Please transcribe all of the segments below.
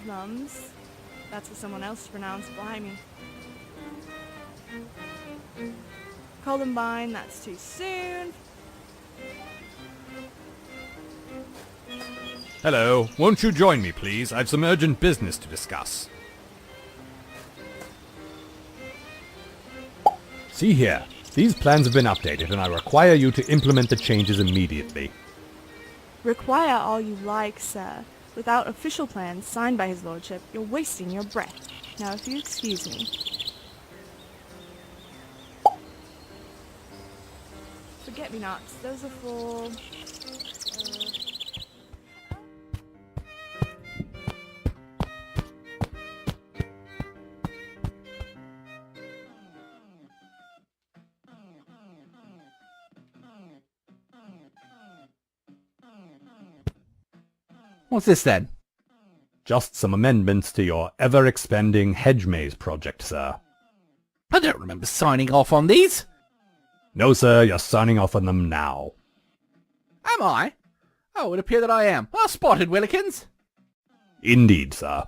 mums. That's for someone else to pronounce behind me. Columbine, that's too soon. Hello, won't you join me, please? I've some urgent business to discuss. See here, these plans have been updated and I require you to implement the changes immediately. Require all you like, sir. Without official plans signed by his lordship, you're wasting your breath. Now, if you excuse me. Forget-me-nots, those are for... What's this then? Just some amendments to your ever-expanding hedge maze project, sir. I don't remember signing off on these. No, sir, you're signing off on them now. Am I? Oh, it would appear that I am. Well spotted, Willikins. Indeed, sir.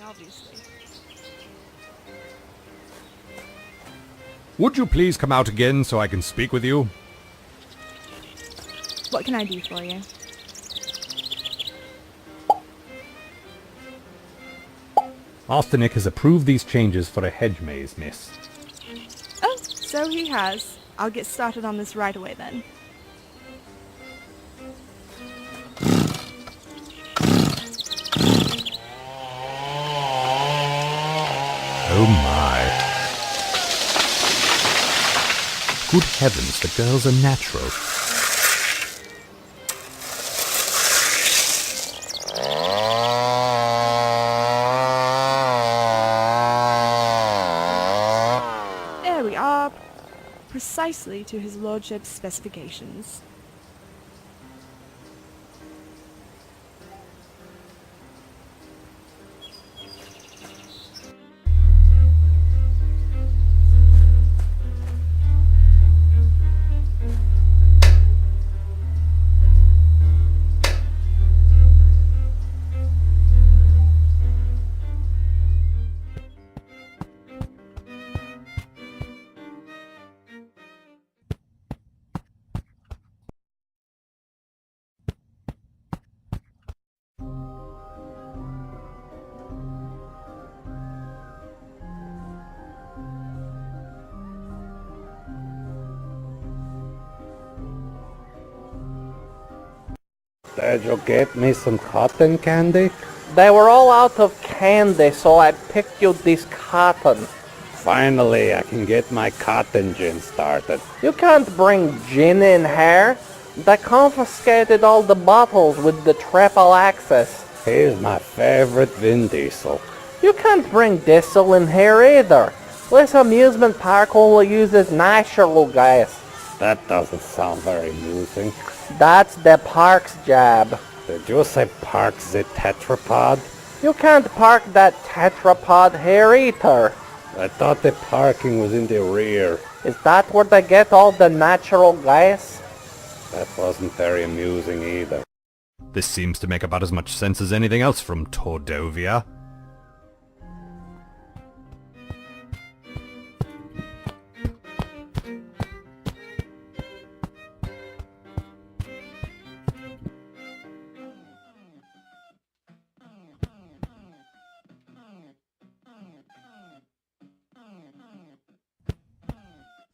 Obviously. Would you please come out again so I can speak with you? What can I do for you? Master Nick has approved these changes for a hedge maze, miss. Oh, so he has. I'll get started on this right away then. Oh my. Good heavens, the girls are natural. There we are. Precisely to his lordship's specifications. Did you get me some cotton candy? They were all out of candy, so I picked you this cotton. Finally, I can get my cotton gin started. You can't bring gin in here. They confiscated all the bottles with the triple access. Here's my favorite Vin Diesel. You can't bring diesel in here either. This amusement park only uses natural gas. That doesn't sound very amusing. That's the park's job. Did you say park the tetrapod? You can't park that tetrapod here either. I thought the parking was in the rear. Is that where they get all the natural gas? That wasn't very amusing either. This seems to make about as much sense as anything else from Tordovia.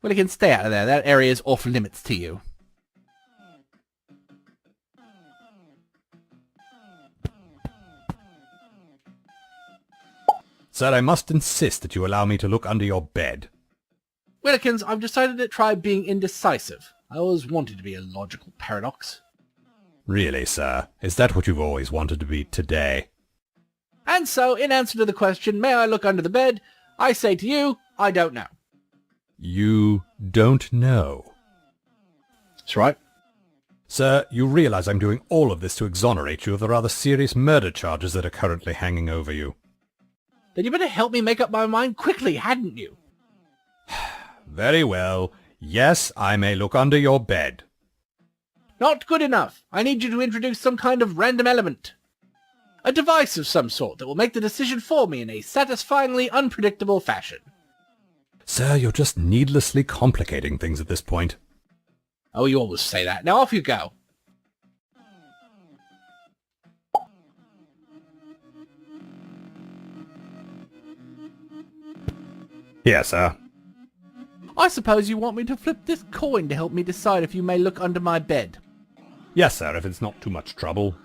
Well, you can stay out of there. That area is off limits to you. Sir, I must insist that you allow me to look under your bed. Willikins, I've decided to try being indecisive. I always wanted to be a logical paradox. Really, sir? Is that what you've always wanted to be today? And so, in answer to the question, may I look under the bed, I say to you, I don't know. You don't know. That's right. Sir, you realize I'm doing all of this to exonerate you of the rather serious murder charges that are currently hanging over you. Then you better help me make up my mind quickly, hadn't you? Very well. Yes, I may look under your bed. Not good enough. I need you to introduce some kind of random element. A device of some sort that will make the decision for me in a satisfyingly unpredictable fashion. Sir, you're just needlessly complicating things at this point. Oh, you always say that. Now off you go. Yes, sir. I suppose you want me to flip this coin to help me decide if you may look under my bed. Yes, sir, if it's not too much trouble.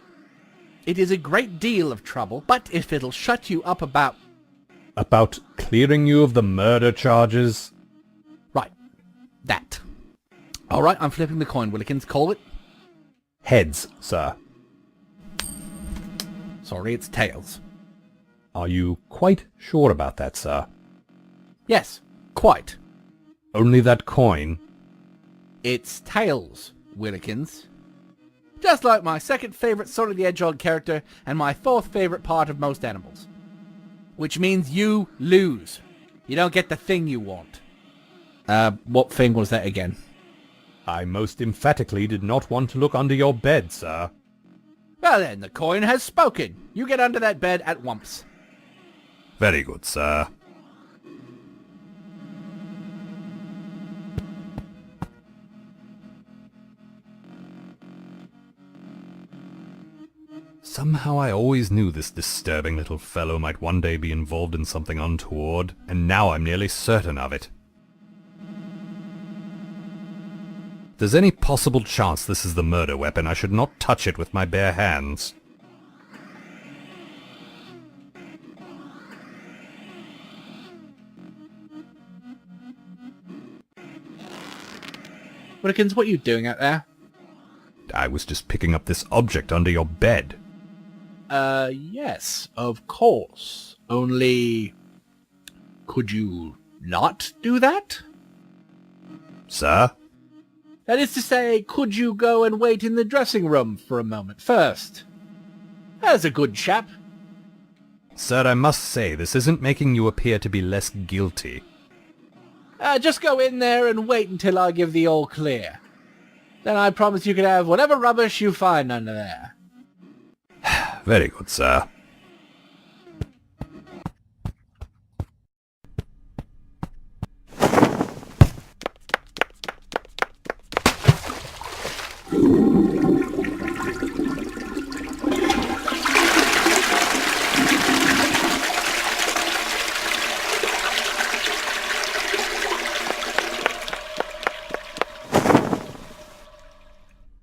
It is a great deal of trouble, but if it'll shut you up about... About clearing you of the murder charges? Right. That. Alright, I'm flipping the coin, Willikins. Call it. Heads, sir. Sorry, it's tails. Are you quite sure about that, sir? Yes, quite. Only that coin? It's tails, Willikins. Just like my second favourite Sonic the Hedgehog character and my fourth favourite part of most animals. Which means you lose. You don't get the thing you want. What thing was that again? I most emphatically did not want to look under your bed, sir. Well then, the coin has spoken. You get under that bed at once. Very good, sir. Somehow I always knew this disturbing little fellow might one day be involved in something untoward, and now I'm nearly certain of it. If there's any possible chance this is the murder weapon, I should not touch it with my bare hands. Willikins, what are you doing out there? I was just picking up this object under your bed. Yes, of course. Only... could you not do that? Sir? That is to say, could you go and wait in the dressing room for a moment first? As a good chap. Sir, I must say, this isn't making you appear to be less guilty. Just go in there and wait until I give the all clear. Then I promise you can have whatever rubbish you find under there. Very good, sir.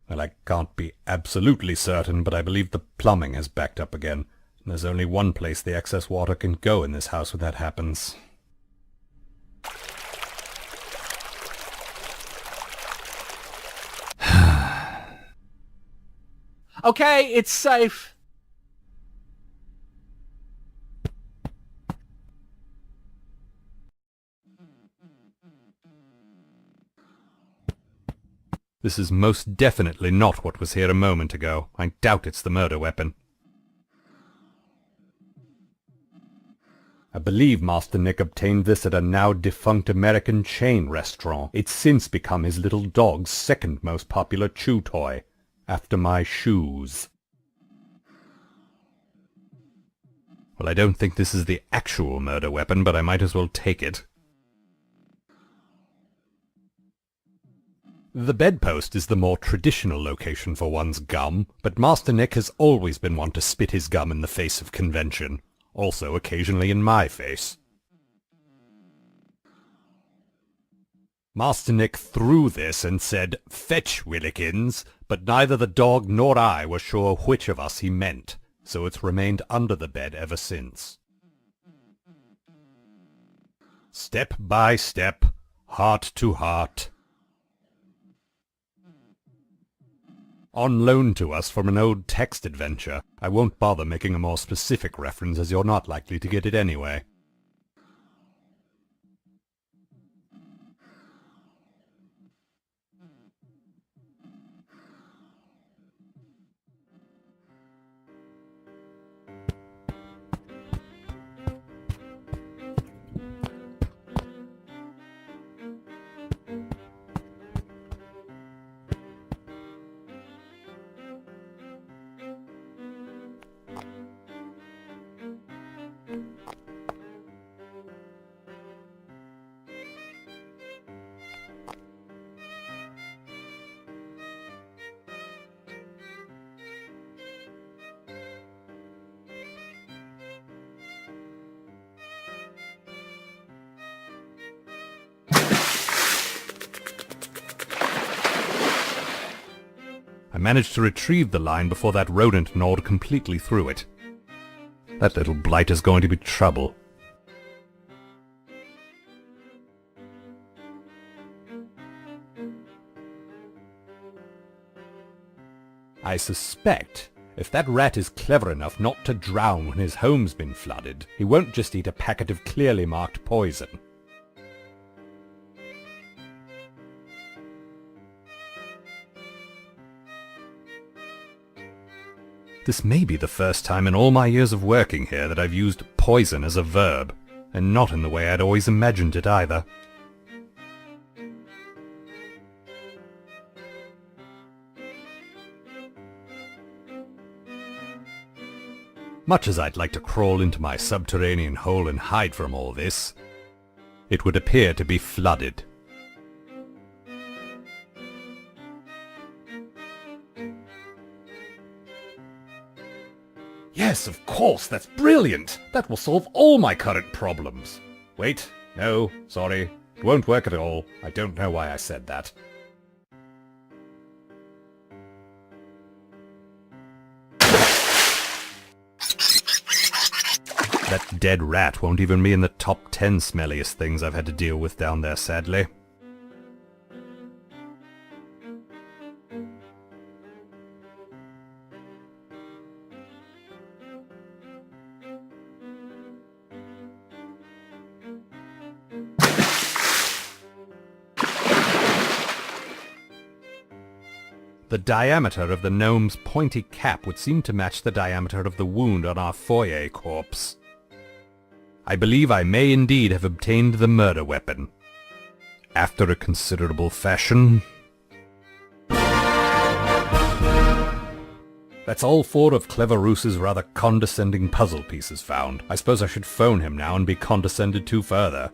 Well, I can't be absolutely certain, but I believe the plumbing has backed up again. And there's only one place the excess water can go in this house when that happens. Okay, it's safe. This is most definitely not what was here a moment ago. I doubt it's the murder weapon. I believe Master Nick obtained this at a now-defunct American chain restaurant. It's since become his little dog's second most popular chew toy, after my shoes. Well, I don't think this is the actual murder weapon, but I might as well take it. The bedpost is the more traditional location for one's gum, but Master Nick has always been one to spit his gum in the face of convention. Also occasionally in my face. Master Nick threw this and said, "Fetch, Willikins," but neither the dog nor I were sure which of us he meant, so it's remained under the bed ever since. Step by step, heart to heart. On loan to us from an old text adventure. I won't bother making a more specific reference as you're not likely to get it anyway. managed to retrieve the line before that rodent gnawed completely through it. That little blight is going to be trouble. I suspect if that rat is clever enough not to drown when his home's been flooded, he won't just eat a packet of clearly marked poison. This may be the first time in all my years of working here that I've used poison as a verb, and not in the way I'd always imagined it either. Much as I'd like to crawl into my subterranean hole and hide from all this, it would appear to be flooded. Yes, of course, that's brilliant! That will solve all my current problems. Wait, no, sorry, it won't work at all. I don't know why I said that. That dead rat won't even be in the top 10 smelliest things I've had to deal with down there, sadly. The diameter of the gnome's pointy cap would seem to match the diameter of the wound on our foyer corpse. I believe I may indeed have obtained the murder weapon. After a considerable fashion. That's all 4 of Clever Roos's rather condescending puzzle pieces found. I suppose I should phone him now and be condescended to further.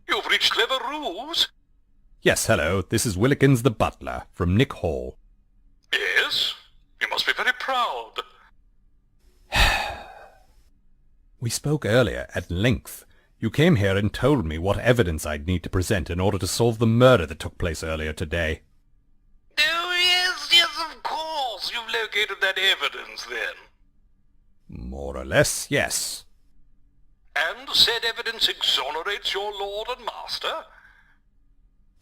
You've reached Clever Roos? Yes, hello, this is Willikins the butler, from Nick Hall. Yes? You must be very proud. We spoke earlier at length. You came here and told me what evidence I'd need to present in order to solve the murder that took place earlier today. Oh, yes, of course. You've located that evidence, then. More or less, yes. And said evidence exonerates your lord and master?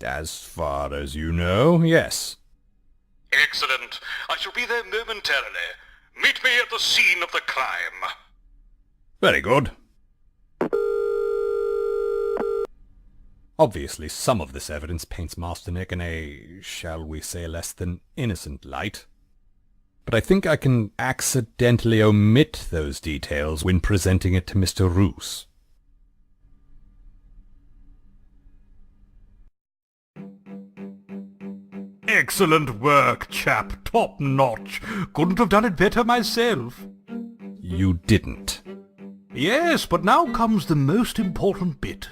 As far as you know, yes. Excellent. I shall be there momentarily. Meet me at the scene of the crime. Very good. Obviously, some of this evidence paints Master Nick in a, shall we say, less than innocent light. But I think I can accidentally omit those details when presenting it to Mr. Roos. Excellent work, chap. Top notch. Couldn't have done it better myself. You didn't. Yes, but now comes the most important bit.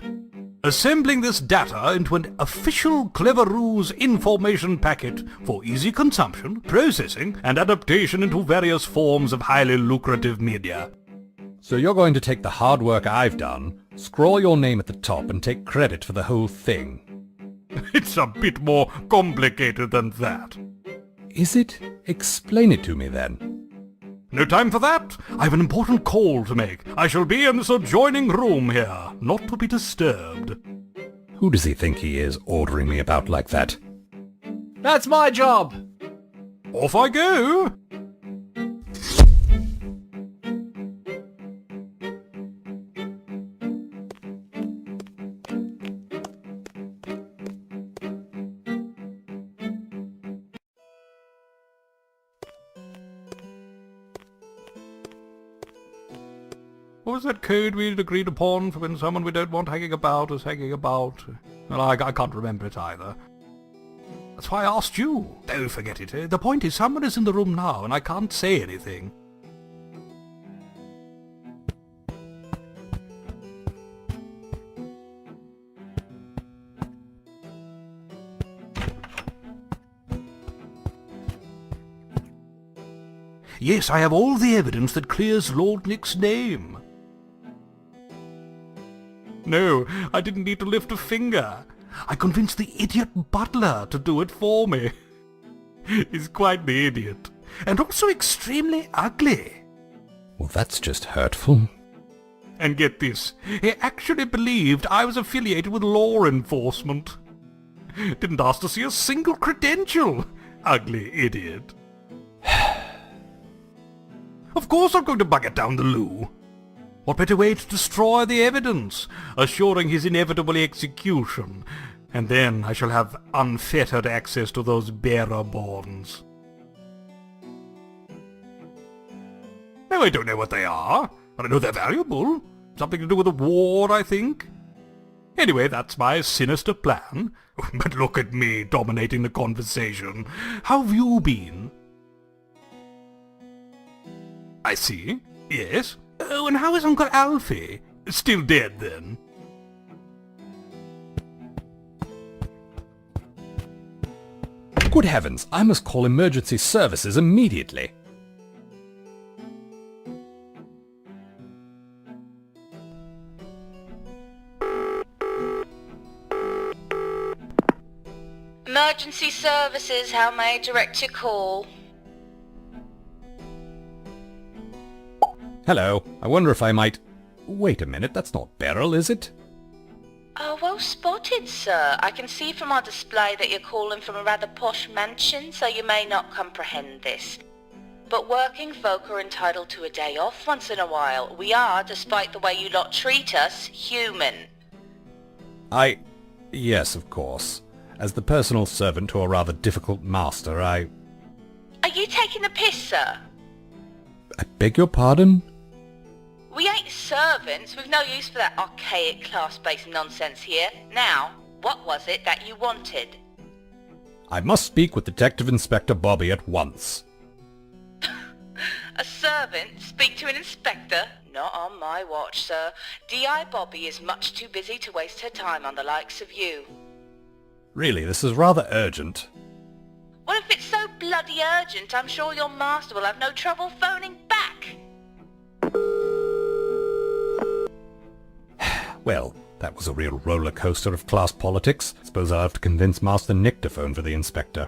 Assembling this data into an official Clever Roos information packet for easy consumption, processing, and adaptation into various forms of highly lucrative media. So you're going to take the hard work I've done, scrawl your name at the top, and take credit for the whole thing. It's a bit more complicated than that. Is it? Explain it to me then. No time for that. I've an important call to make. I shall be in this adjoining room here, not to be disturbed. Who does he think he is, ordering me about like that? That's my job! Off I go! What was that code we'd agreed upon for when someone we don't want hanging about is hanging about? Well, I can't remember it either. That's why I asked you. Don't forget it. The point is, someone is in the room now, and I can't say anything. Yes, I have all the evidence that clears Lord Nick's name. No, I didn't need to lift a finger. I convinced the idiot butler to do it for me. He's quite the idiot, and also extremely ugly. Well, that's just hurtful. And get this, he actually believed I was affiliated with law enforcement. Didn't ask to see a single credential. Ugly idiot. Of course I'm going to bug it down the loo. What better way to destroy the evidence, assuring his inevitable execution, and then I shall have unfettered access to those bearer bonds. No, I don't know what they are, but I know they're valuable. Something to do with the war, I think. Anyway, that's my sinister plan. But look at me dominating the conversation. How have you been? I see. Yes. Oh, and how is Uncle Alfie? Still dead, then? Good heavens, I must call emergency services immediately. Emergency services, how may I direct your call? Hello, I wonder if I might... Wait a minute, that's not Beryl, is it? Oh, well spotted, sir. I can see from our display that you're calling from a rather posh mansion, so you may not comprehend this. But working folk are entitled to a day off once in a while. We are, despite the way you lot treat us, human. Yes, of course. As the personal servant to a rather difficult master, Are you taking the piss, sir? I beg your pardon? We ain't servants. We've no use for that archaic class-based nonsense here. Now, what was it that you wanted? I must speak with Detective Inspector Bobby at once. A servant speak to an inspector? Not on my watch, sir. D.I. Bobby is much too busy to waste her time on the likes of you. Really, this is rather urgent. Well, if it's so bloody urgent, I'm sure your master will have no trouble phoning back. Well, that was a real roller coaster of class politics. Suppose I'll have to convince Master Nick to phone for the inspector.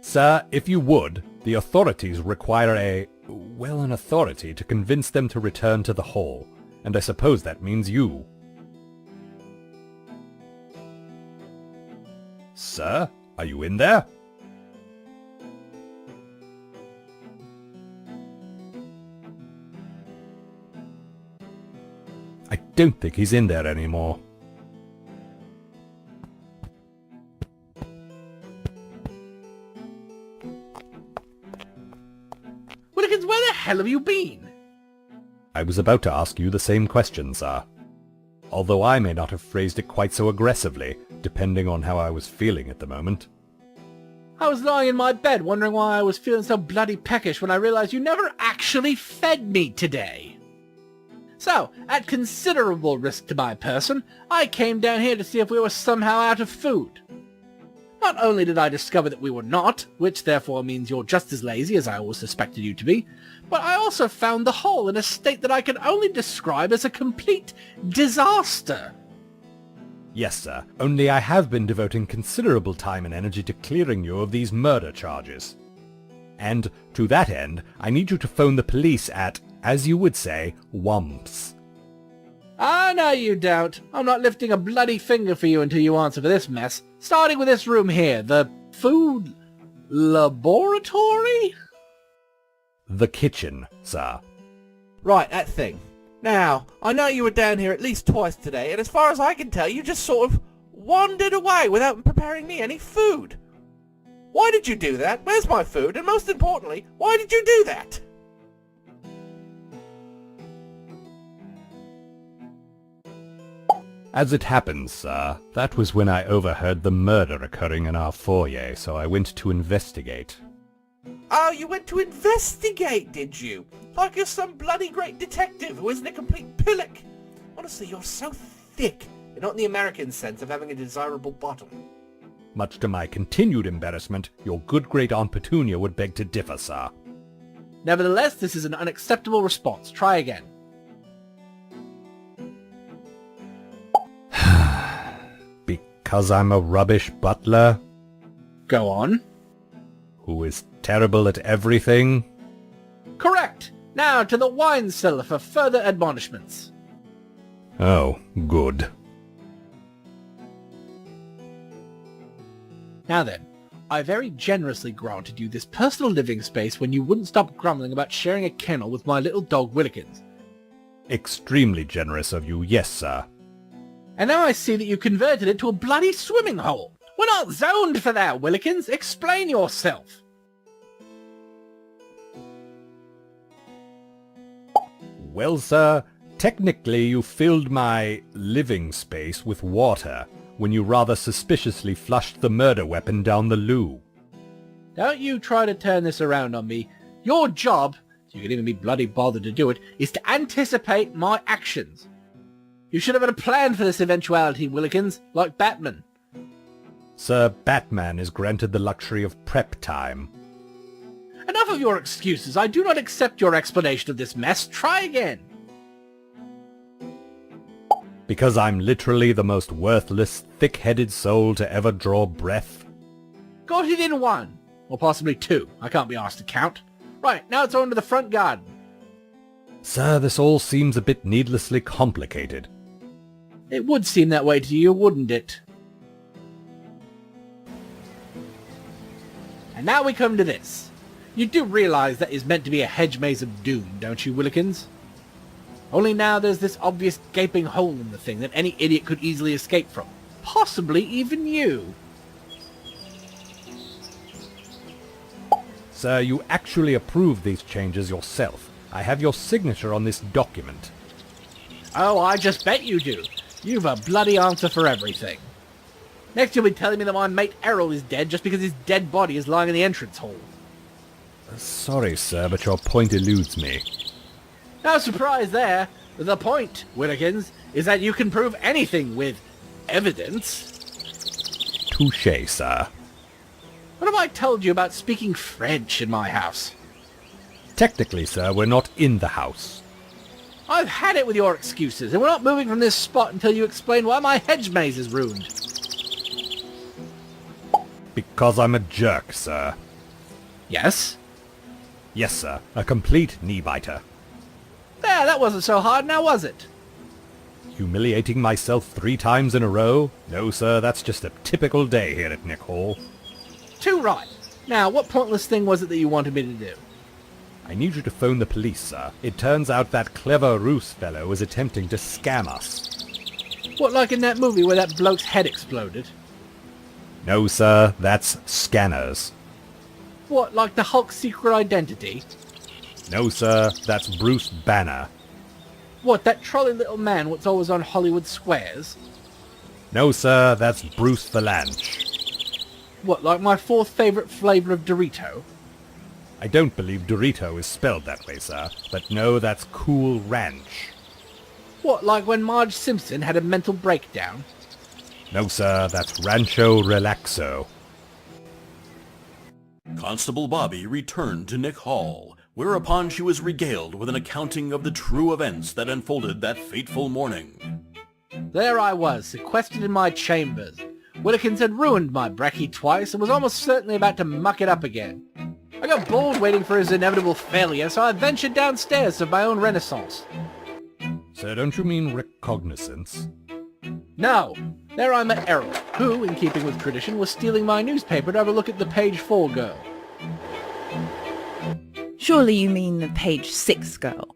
Sir, if you would, the authorities require an authority to convince them to return to the hall, and I suppose that means you. Sir, are you in there? I don't think he's in there anymore. Willikins, where the hell have you been? I was about to ask you the same question, sir. Although I may not have phrased it quite so aggressively, depending on how I was feeling at the moment. I was lying in my bed wondering why I was feeling so bloody peckish when I realized you never actually fed me today. So, at considerable risk to my person, I came down here to see if we were somehow out of food. Not only did I discover that we were not, which therefore means you're just as lazy as I always suspected you to be, but I also found the hole in a state that I can only describe as a complete disaster. Yes, sir. Only I have been devoting considerable time and energy to clearing you of these murder charges. And to that end, I need you to phone the police at, as you would say, Wumps. Ah, no you don't. I'm not lifting a bloody finger for you until you answer for this mess. Starting with this room here, the food laboratory? The kitchen, sir. Right, that thing. Now, I know you were down here at least twice today, and as far as I can tell, you just sort of wandered away without preparing me any food. Why did you do that? Where's my food? And most importantly, why did you do that? As it happens, sir, that was when I overheard the murder occurring in our foyer, so I went to investigate. Oh, you went to investigate, did you? Like you're some bloody great detective who isn't a complete pillock. Honestly, you're so thick. And not in the American sense of having a desirable bottom. Much to my continued embarrassment, your good great-aunt Petunia would beg to differ, sir. Nevertheless, this is an unacceptable response. Try again. Because I'm a rubbish butler? Go on. Who is terrible at everything? Correct! Now to the wine cellar for further admonishments. Oh, good. Now then, I very generously granted you this personal living space when you wouldn't stop grumbling about sharing a kennel with my little dog Willikins. Extremely generous of you, yes, sir. And now I see that you converted it to a bloody swimming hole. We're not zoned for that, Willikins. Explain yourself. Well, sir, technically you filled my living space with water when you rather suspiciously flushed the murder weapon down the loo. Don't you try to turn this around on me. Your job, if you could even be bloody bothered to do it, is to anticipate my actions. You should have had a plan for this eventuality, Willikins, like Batman. Sir, Batman is granted the luxury of prep time. Enough of your excuses. I do not accept your explanation of this mess. Try again. Because I'm literally the most worthless, thick-headed soul to ever draw breath. Got it in one. Or possibly two. I can't be asked to count. Right, now it's on to the front garden. Sir, this all seems a bit needlessly complicated. It would seem that way to you, wouldn't it? And now we come to this. You do realise that is meant to be a hedge maze of doom, don't you, Willikins? Only now there's this obvious gaping hole in the thing that any idiot could easily escape from. Possibly even you. Sir, you actually approved these changes yourself. I have your signature on this document. Oh, I just bet you do. You've a bloody answer for everything. Next you'll be telling me that my mate Errol is dead just because his dead body is lying in the entrance hall. Sorry, sir, but your point eludes me. No surprise there. The point, Willikins, is that you can prove anything with evidence. Touché, sir. What have I told you about speaking French in my house? Technically, sir, we're not in the house. I've had it with your excuses, and we're not moving from this spot until you explain why my hedge maze is ruined. Because I'm a jerk, sir. Yes? Yes, sir. A complete knee-biter. There, that wasn't so hard, now was it? Humiliating myself 3 times in a row? No, sir, that's just a typical day here at Nick Hall. Too right. Now, what pointless thing was it that you wanted me to do? I need you to phone the police, sir. It turns out that clever Roos fellow is attempting to scam us. What, like in that movie where that bloke's head exploded? No, sir, that's scanners. What, like the Hulk's secret identity? No, sir, that's Bruce Banner. What, that trolley little man what's always on Hollywood squares? No, sir, that's Bruce Valanche. What, like my 4th favourite flavour of Dorito? I don't believe Dorito is spelled that way, sir, but no, that's Cool Ranch. What, like when Marge Simpson had a mental breakdown? No, sir, that's Rancho Relaxo. Constable Bobby returned to Nick Hall, whereupon she was regaled with an accounting of the true events that unfolded that fateful morning. There I was, sequestered in my chambers. Willikins had ruined my brekkie twice and was almost certainly about to muck it up again. I got bored waiting for his inevitable failure, so I ventured downstairs of my own renaissance. Sir, don't you mean recognizance? No, there I met Errol, who, in keeping with tradition, was stealing my newspaper to have a look at the page 4 girl. Surely you mean the page 6 girl?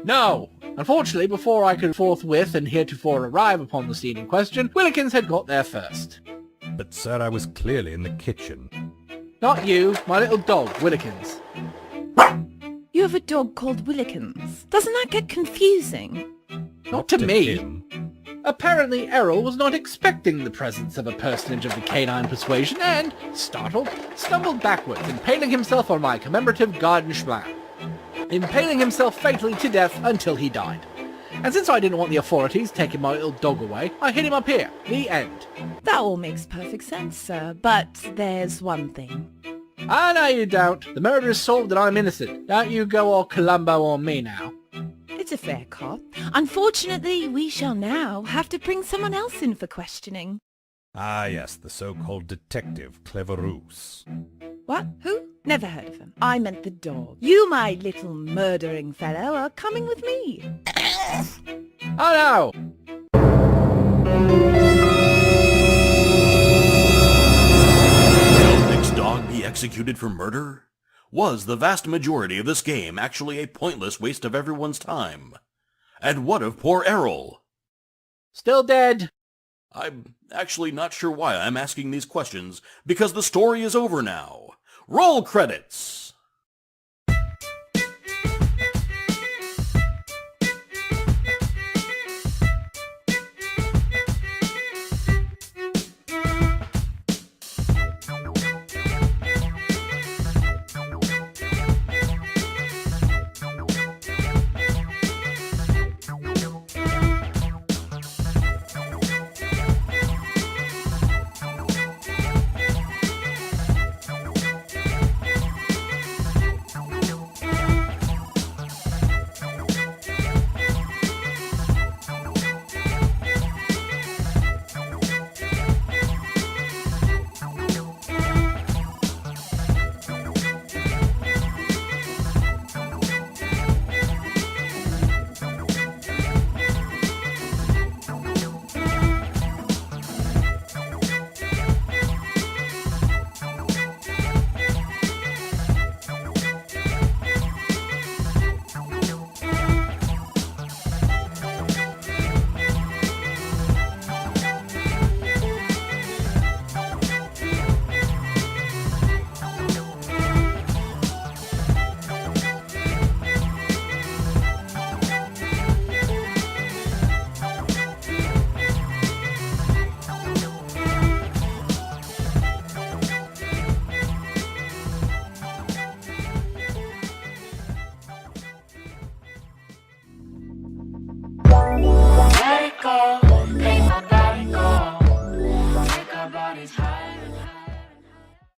No! Unfortunately, before I could forthwith and heretofore arrive upon the scene in question, Willikins had got there first. But, sir, I was clearly in the kitchen. Not you, my little dog, Willikins. You have a dog called Willikins. Doesn't that get confusing? Not to me. Him. Apparently Errol was not expecting the presence of a personage of the canine persuasion and, startled, stumbled backwards, impaling himself on my commemorative garden schplan. Impaling himself fatally to death until he died. And since I didn't want the authorities taking my little dog away, I hid him up here. The end. That all makes perfect sense, sir, but there's one thing. Ah, no you don't. The murder is solved and I'm innocent. Don't you go all Columbo on me now. It's a fair cop. Unfortunately, we shall now have to bring someone else in for questioning. Ah yes, the so-called detective Cleverous. What? Who? Never heard of him. I meant the dog. You, my little murdering fellow, are coming with me. Oh no! Will Nick's dog be executed for murder? Was the vast majority of this game actually a pointless waste of everyone's time? And what of poor Errol? Still dead. I'm actually not sure why I'm asking these questions, because the story is over now. Roll credits!